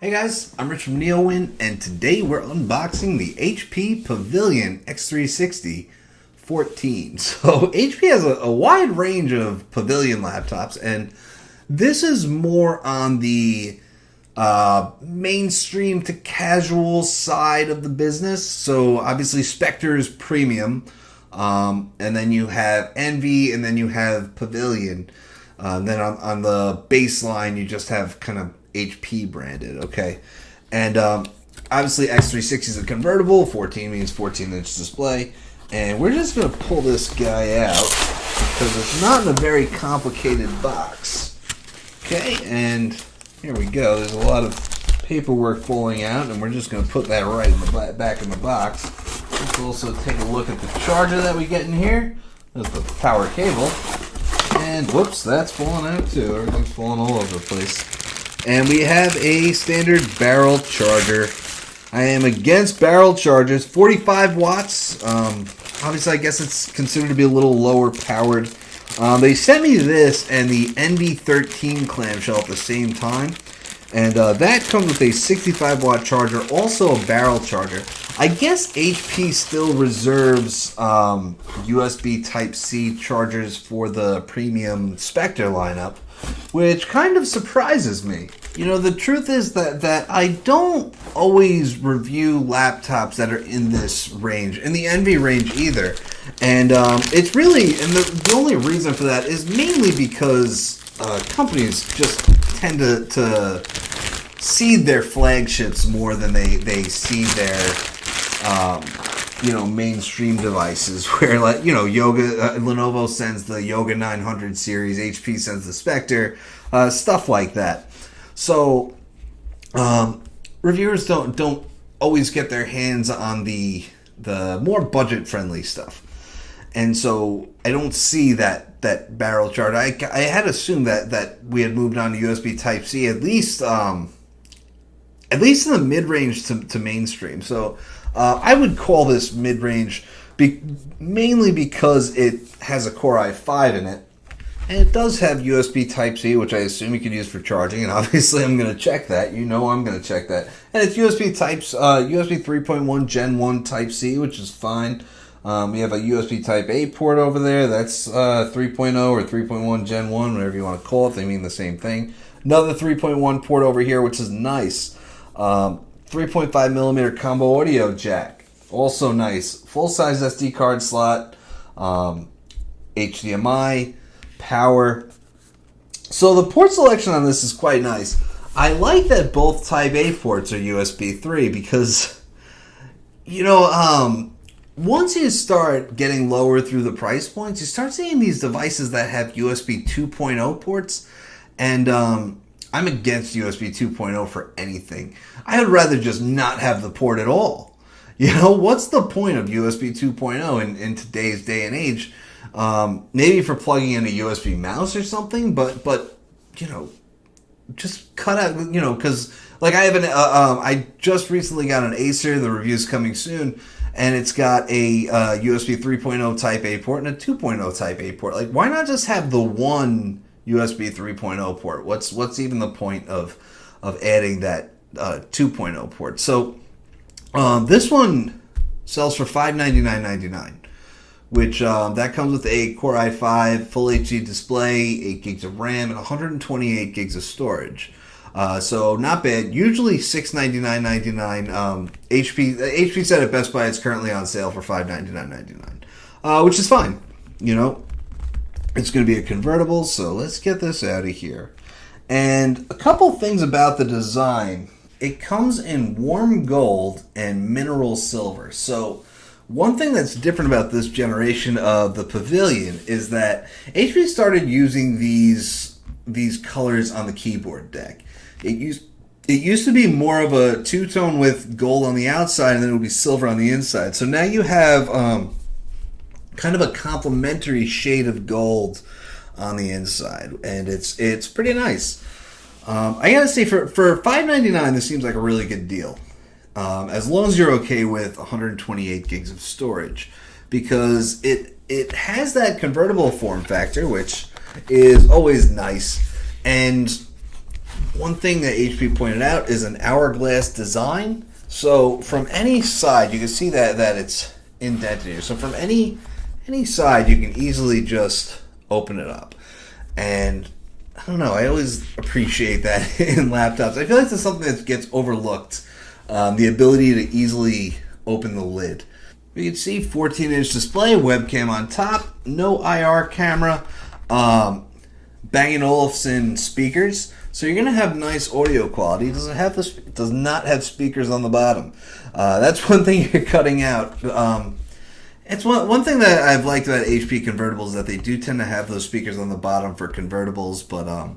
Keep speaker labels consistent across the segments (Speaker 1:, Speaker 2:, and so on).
Speaker 1: Hey guys, I'm Rich from NeoWin, and today we're unboxing the HP Pavilion x360 14. So HP has a wide range of Pavilion laptops, and this is more on the mainstream to casual side of the business. So obviously Spectre is premium, and then you have Envy, and then you have Pavilion. Then on the baseline, you just have kind of HP branded, okay? And obviously X360 is a convertible. 14 means 14-inch display. And we're just going to pull this guy out because it's not in a very complicated box. Okay, and here we go. There's a lot of paperwork falling out, and we're just going to put that right in the back in the box. Let's also take a look at the charger that we get in here. There's the power cable. And whoops, that's falling out too. Everything's falling all over the place. And we have a standard barrel charger. I am against barrel chargers. 45 watts. Obviously, I guess it's considered to be a little lower powered. They sent me this and the NV13 clamshell at the same time. And that comes with a 65 watt charger, also a barrel charger. I guess HP still reserves USB Type-C chargers for the premium Spectre lineup, which kind of surprises me. You know, the truth is that I don't always review laptops that are in this range, in the Envy range either. And it's really, and the only reason for that is mainly because companies just tend to seed their flagships more than they seed their mainstream devices, where, like, Lenovo sends the Yoga 900 series, HP sends the Spectre, stuff like that. So reviewers don't always get their hands on the more budget friendly stuff, and so I don't see that barrel charger. I had assumed that we had moved on to USB Type C at least in the mid range to mainstream. So I would call this mid range mainly because it has a Core i5 in it. And it does have USB Type-C, which I assume you can use for charging, and obviously I'm going to check that. You know I'm going to check that. And it's USB 3.1 Gen 1 Type-C, which is fine. We have a USB Type-A port over there. That's 3.0 or 3.1 Gen 1, whatever you want to call it. They mean the same thing. Another 3.1 port over here, which is nice. 3.5 millimeter combo audio jack, also nice. Full-size SD card slot, HDMI, power. So the port selection on this is quite nice. I like that both Type A ports are USB 3 because, once you start getting lower through the price points, you start seeing these devices that have USB 2.0 ports, and I'm against USB 2.0 for anything. I would rather just not have the port at all. What's the point of USB 2.0 in today's day and age? Maybe for plugging in a USB mouse or something, but just cut out, because like I have I just recently got an Acer, the review's coming soon, and it's got a USB 3.0 Type A port and a 2.0 Type A port. Like, why not just have the one USB 3.0 port? What's even the point of adding that 2.0 port? So this one sells for $599.99. which that comes with a Core i5, Full HD display, 8 gigs of RAM, and 128 gigs of storage. So not bad. Usually $699.99. HP said at Best Buy it's currently on sale for $599.99, which is fine. It's going to be a convertible, so let's get this out of here. And a couple things about the design. It comes in warm gold and mineral silver. So one thing that's different about this generation of the Pavilion is that HP started using these colors on the keyboard deck. It used to be more of a two-tone with gold on the outside, and then it would be silver on the inside. So now you have kind of a complementary shade of gold on the inside, and it's pretty nice. I gotta say, for $599, this seems like a really good deal. As long as you're okay with 128 gigs of storage, because it has that convertible form factor, which is always nice. And One thing that HP pointed out is an hourglass design. So from any side, you can see that it's indented here. So from any side, you can easily just open it up. And I don't know, I always appreciate that in laptops. I feel like that's something that gets overlooked, the ability to easily open the lid. You can see 14-inch display, webcam on top, no IR camera, Bang & Olufsen speakers. So you're going to have nice audio quality. It does not have speakers on the bottom. That's one thing you're cutting out. It's one thing that I've liked about HP convertibles is that they do tend to have those speakers on the bottom for convertibles, but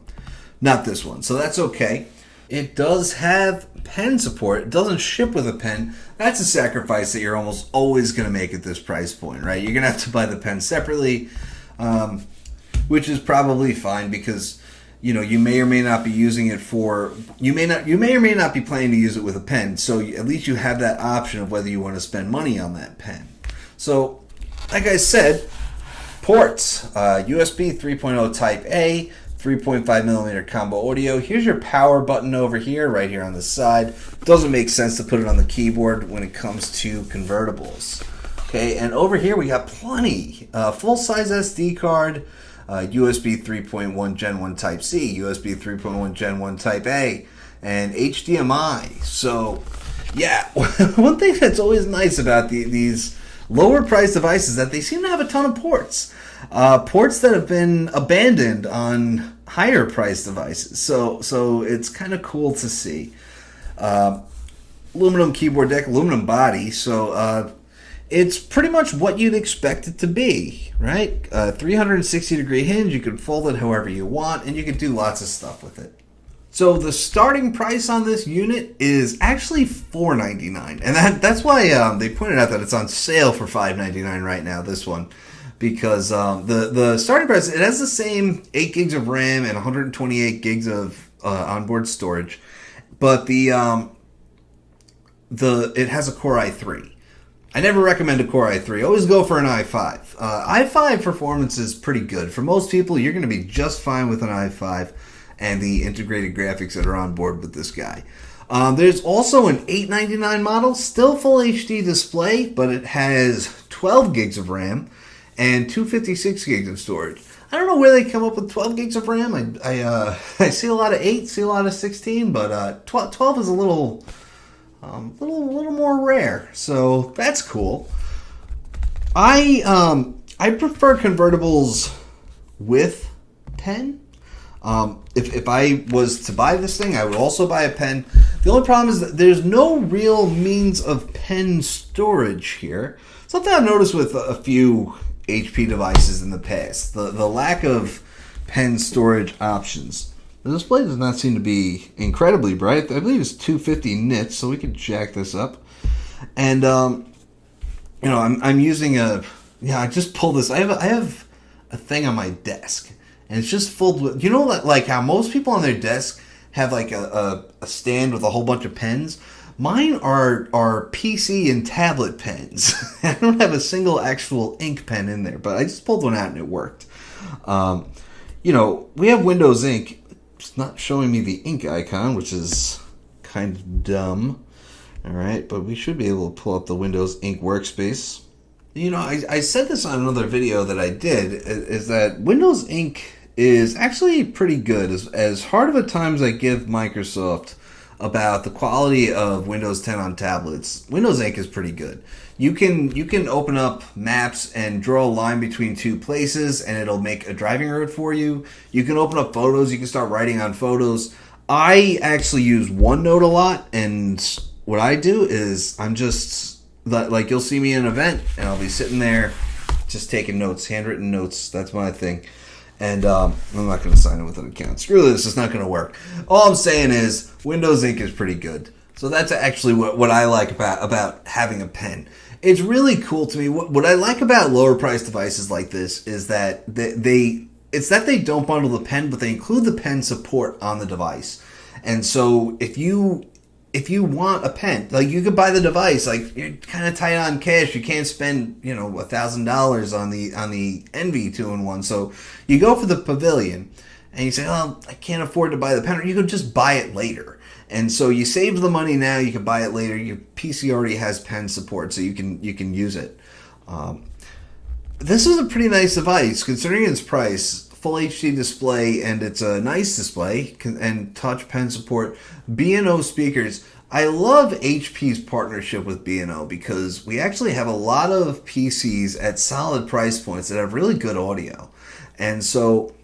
Speaker 1: not this one. So that's okay. It does have pen support. It doesn't ship with a pen. That's a sacrifice that you're almost always going to make at this price point, right? You're going to have to buy the pen separately, which is probably fine because you may or may not be using it for you may or may not be planning to use it with a pen. So at least you have that option of whether you want to spend money on that pen. So, like I said, ports, USB 3.0 Type A, 3.5 millimeter combo audio. Here's your power button over here, right here on the side. Doesn't make sense to put it on the keyboard when it comes to convertibles. Okay, and over here we got plenty. Full-size SD card, USB 3.1 Gen 1 Type C, USB 3.1 Gen 1 Type A, and HDMI. So, yeah, one thing that's always nice about these lower priced devices is that they seem to have a ton of ports. Ports that have been abandoned on higher priced devices. So it's kind of cool to see. Aluminum keyboard deck, aluminum body. So it's pretty much what you'd expect it to be, right? 360-degree hinge. You can fold it however you want, and you can do lots of stuff with it. So the starting price on this unit is actually $499, and that's why they pointed out that it's on sale for $599 right now. This one, because the starting price, it has the same 8 gigs of RAM and 128 gigs of onboard storage, but it has a Core i3. I never recommend a Core i3. Always go for an i5. i5 performance is pretty good for most people. You're going to be just fine with an i5. And the integrated graphics that are on board with this guy. There's also an $899 model, still full HD display, but it has 12 gigs of RAM and 256 gigs of storage. I don't know where they come up with 12 gigs of RAM. I see a lot of 8, see a lot of 16, but 12 is a little more rare. So that's cool. I prefer convertibles with pen. If I was to buy this thing, I would also buy a pen. The only problem is that there's no real means of pen storage here. Something I've noticed with a few HP devices in the past, the lack of pen storage options. The display does not seem to be incredibly bright. I believe it's 250 nits, so we can jack this up. And I'm using I just pulled this. I have a thing on my desk. And it's just filled with, like how most people on their desk have like a stand with a whole bunch of pens. Mine are PC and tablet pens. I don't have a single actual ink pen in there, but I just pulled one out and it worked. We have Windows Ink. It's not showing me the ink icon, which is kind of dumb. All right, but we should be able to pull up the Windows Ink Workspace. I said this on another video that I did, is that Windows Ink is actually pretty good. As hard of a time as I give Microsoft about the quality of Windows 10 on tablets, Windows Ink is pretty good. You can open up maps and draw a line between two places, and it'll make a driving road for you. You can open up photos. You can start writing on photos. I actually use OneNote a lot, and what I do is I'm just... like you'll see me in an event and I'll be sitting there just taking notes, handwritten notes. That's my thing. And I'm not going to sign in with an account. Screw this, it's not going to work. All I'm saying is Windows Ink is pretty good. So that's actually what I like about having a pen. It's really cool to me. What I like about lower priced devices like this is that they don't bundle the pen, but they include the pen support on the device. And so if you want a pen, like you could buy the device, like you're kind of tight on cash. You can't spend, $1,000 on the Envy 2-in-1. So you go for the Pavilion, and you say, "Oh, I can't afford to buy the pen," you could just buy it later. And so you save the money now. You can buy it later. Your PC already has pen support, so you can use it. This is a pretty nice device considering its price. Full HD display, and it's a nice display and touch pen support. B&O speakers. I love HP's partnership with B&O because we actually have a lot of PCs at solid price points that have really good audio. And so,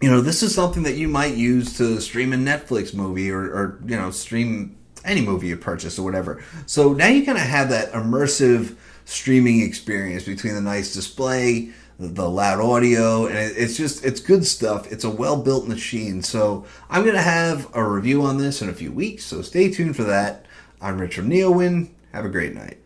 Speaker 1: this is something that you might use to stream a Netflix movie or stream any movie you purchase or whatever. So now you kind of have that immersive streaming experience between the nice display, the loud audio, and it's good stuff. It's a well-built machine. So I'm going to have a review on this in a few weeks, so stay tuned for that. I'm Rich from NeoWin. Have a great night.